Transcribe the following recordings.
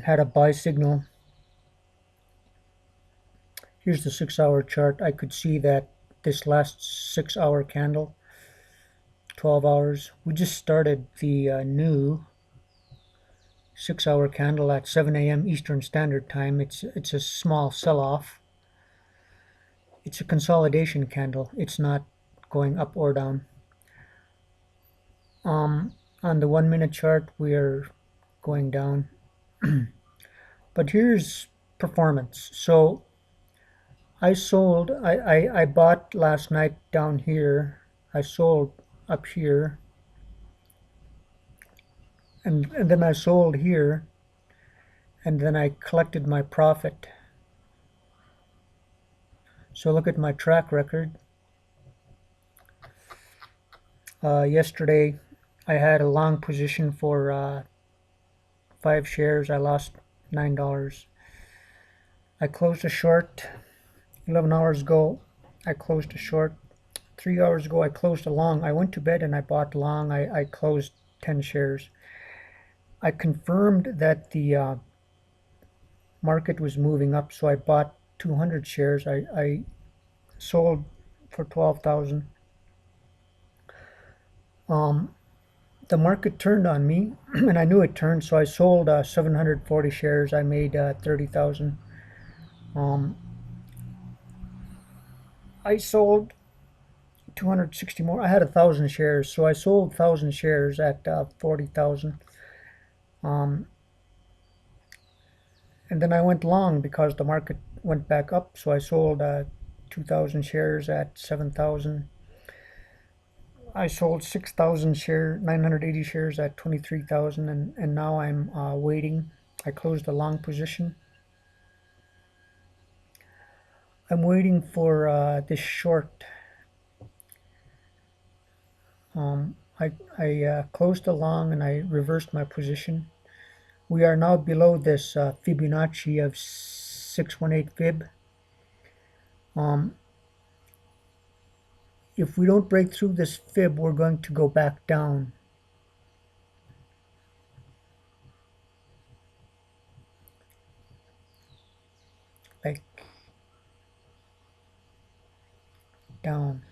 had a buy signal. Here's the 6-hour chart. I could see that this last 6-hour candle, 12 hours, we just started the new 6-hour candle at 7 a.m. Eastern Standard Time. It's a small sell-off. It's a consolidation candle. It's not going up or down. On the 1 minute chart, we are going down. But here's performance. So I bought last night down here. I sold up here. And then I sold here. And then I collected my profit. So look at my track record. Yesterday, I had a long position for 5 shares. I lost $9. I closed a short 11 hours ago. I closed a short 3 hours ago. I closed a long. I went to bed and I bought long. I closed 10 shares. I confirmed that the market was moving up, so I bought 200 shares. I sold for 12,000. The market turned on me, and I knew it turned, so I sold 740 shares. I made 30,000. I sold 260 more. I had 1,000 shares, so I sold 1,000 shares at 40,000. And then I went long because the market went back up, so I sold 2,000 shares at 7,000. I sold 6,000 shares, 980 shares at 23,000, and now I'm waiting. I closed a long position. I'm waiting for this short. I closed the long and I reversed my position. We are now below this Fibonacci of 618 fib. If we don't break through this fib, we're going to go back down. Like down.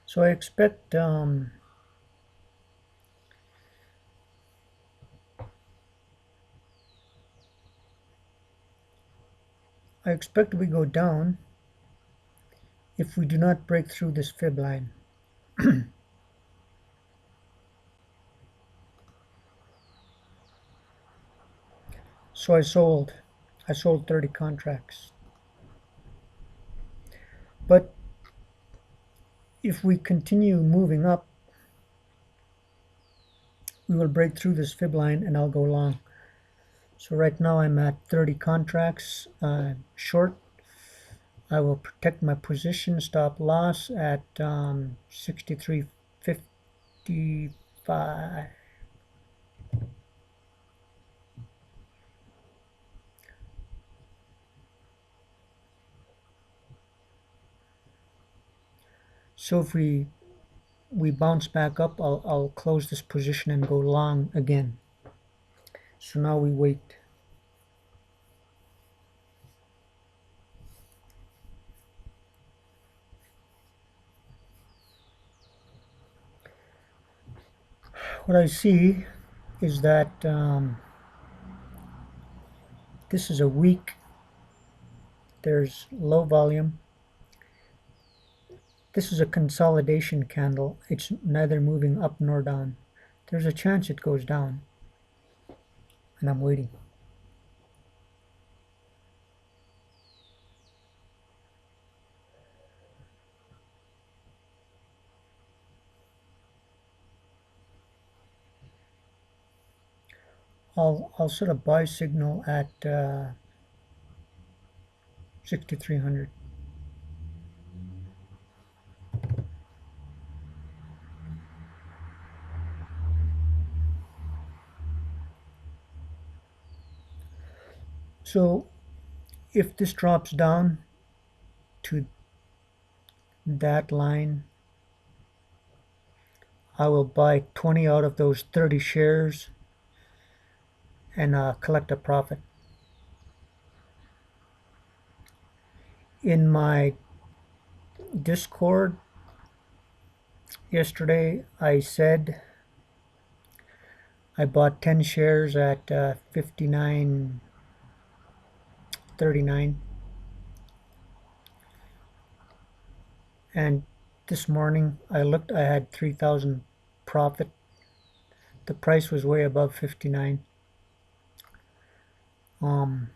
So I expect we go down if we do not break through this fib line. So I sold 30 contracts. But if we continue moving up, we will break through this fib line and I'll go long. So right now I'm at 30 contracts short. I will protect my position, stop loss at 63.55. So if we bounce back up, I'll close this position and go long again. So now we wait. What I see is that this is a weak. There's low volume. This is a consolidation candle. It's neither moving up nor down. There's a chance it goes down, and I'm waiting. I'll set a buy signal at 6,300. So if this drops down to that line, I will buy 20 out of those 30 shares and collect a profit. In my Discord yesterday, I said I bought 10 shares at 59.39, and this morning I looked, I had 3,000 profit. The price was way above 59. Um,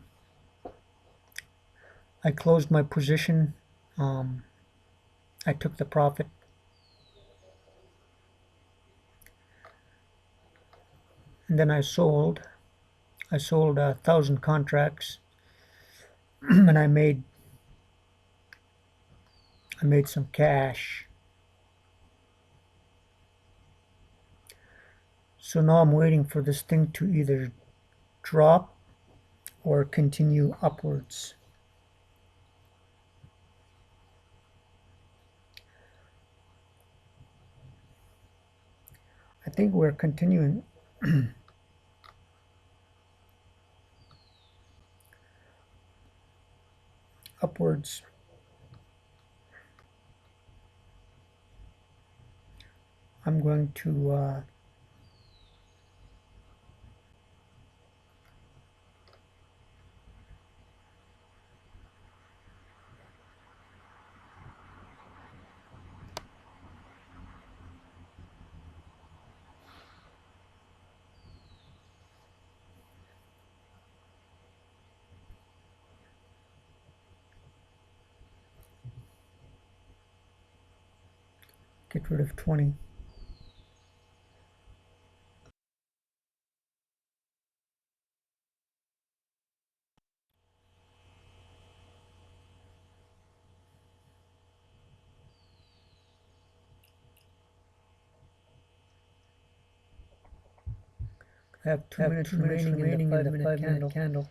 I closed my position. Um, I took the profit, and then I sold. I sold 1,000 contracts, and I made some cash. So now I'm waiting for this thing to either drop or continue upwards. I think we're continuing upwards. I'm going to get rid of 20. I have 2 minutes remaining in the 5 minute candle.